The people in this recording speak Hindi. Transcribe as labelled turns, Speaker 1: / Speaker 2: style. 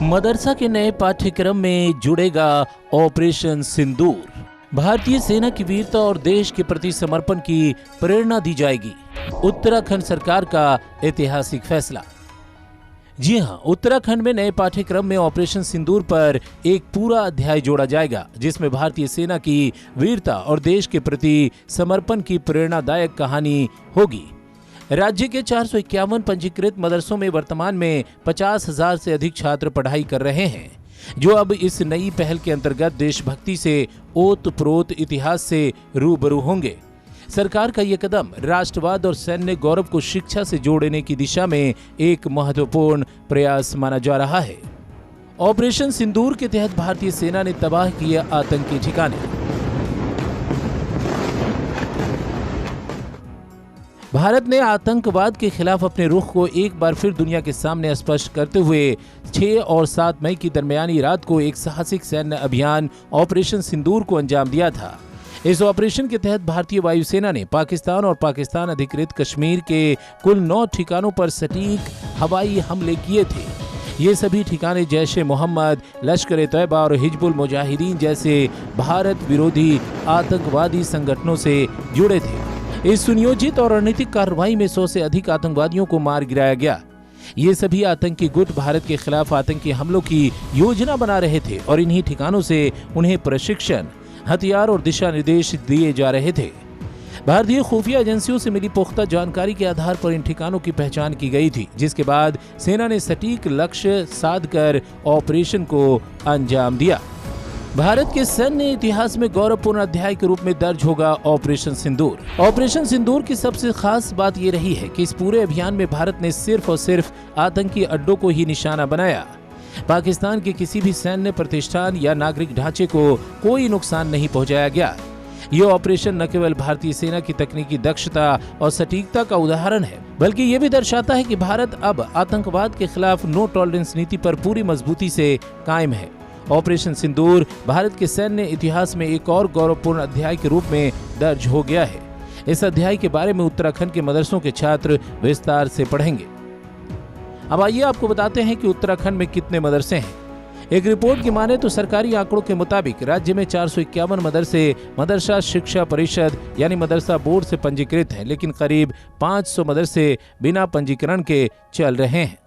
Speaker 1: मदरसा के नए पाठ्यक्रम में जुड़ेगा ऑपरेशन सिंदूर। भारतीय सेना की वीरता और देश के प्रति समर्पण की प्रेरणा दी जाएगी। उत्तराखंड सरकार का ऐतिहासिक फैसला। जी हां, उत्तराखंड में नए पाठ्यक्रम में ऑपरेशन सिंदूर पर एक पूरा अध्याय जोड़ा जाएगा, जिसमें भारतीय सेना की वीरता और देश के प्रति समर्पण की प्रेरणादायक कहानी होगी। राज्य के 451 पंजीकृत मदरसों में वर्तमान में 50,000 से अधिक छात्र पढ़ाई कर रहे हैं, जो अब इस नई पहल के अंतर्गत देशभक्ति से ओत-प्रोत इतिहास से रूबरू होंगे। सरकार का यह कदम राष्ट्रवाद और सैन्य गौरव को शिक्षा से जोड़ने की दिशा में एक महत्वपूर्ण प्रयास माना जा रहा है। ऑपरेशन सिंदूर के तहत भारतीय सेना ने तबाह किए आतंकी ठिकाने। भारत ने आतंकवाद के खिलाफ अपने रुख को एक बार फिर दुनिया के सामने स्पष्ट करते हुए 6 और 7 मई की दरमियानी रात को एक साहसिक सैन्य अभियान ऑपरेशन सिंदूर को अंजाम दिया था। इस ऑपरेशन के तहत भारतीय वायुसेना ने पाकिस्तान और पाकिस्तान अधिकृत कश्मीर के कुल 9 ठिकानों पर सटीक हवाई हमले किए थे। ये सभी ठिकाने जैश ए मोहम्मद, लश्कर ए तैयबा और हिजबुल मुजाहिदीन जैसे भारत विरोधी आतंकवादी संगठनों से जुड़े थे। इस सुनियोजित और रणनीतिक कार्रवाई में 100 से अधिक आतंकवादियों को मार गिराया गया। ये सभी आतंकी गुट भारत के खिलाफ आतंकी हमलों की योजना बना रहे थे और इन्हीं ठिकानों से उन्हें प्रशिक्षण, हथियार और दिशा निर्देश दिए जा रहे थे। भारतीय खुफिया एजेंसियों से मिली पुख्ता जानकारी के आधार पर इन ठिकानों की पहचान की गई थी, जिसके बाद सेना ने सटीक लक्ष्य साधकर ऑपरेशन को अंजाम दिया। भारत के सैन्य इतिहास में गौरवपूर्ण अध्याय के रूप में दर्ज होगा ऑपरेशन सिंदूर। ऑपरेशन सिंदूर की सबसे खास बात यह रही है कि इस पूरे अभियान में भारत ने सिर्फ और सिर्फ आतंकी अड्डों को ही निशाना बनाया। पाकिस्तान के किसी भी सैन्य प्रतिष्ठान या नागरिक ढांचे को कोई नुकसान नहीं पहुंचाया गया। ये ऑपरेशन न केवल भारतीय सेना की तकनीकी दक्षता और सटीकता का उदाहरण है, बल्कि ये भी दर्शाता है कि भारत अब आतंकवाद के खिलाफ नो टॉलरेंस नीति पर पूरी मजबूती से कायम है। ऑपरेशन सिंदूर भारत के सैन्य इतिहास में एक और गौरवपूर्ण अध्याय के रूप में दर्ज हो गया है। इस अध्याय के बारे में उत्तराखंड के मदरसों के छात्र विस्तार से पढ़ेंगे। अब आइए आपको बताते हैं कि उत्तराखंड में कितने मदरसे हैं। एक रिपोर्ट की माने तो सरकारी आंकड़ों के मुताबिक राज्य में 451 मदरसे मदरसा शिक्षा परिषद यानी मदरसा बोर्ड से पंजीकृत हैं, लेकिन करीब 500 मदरसे बिना पंजीकरण के चल रहे हैं।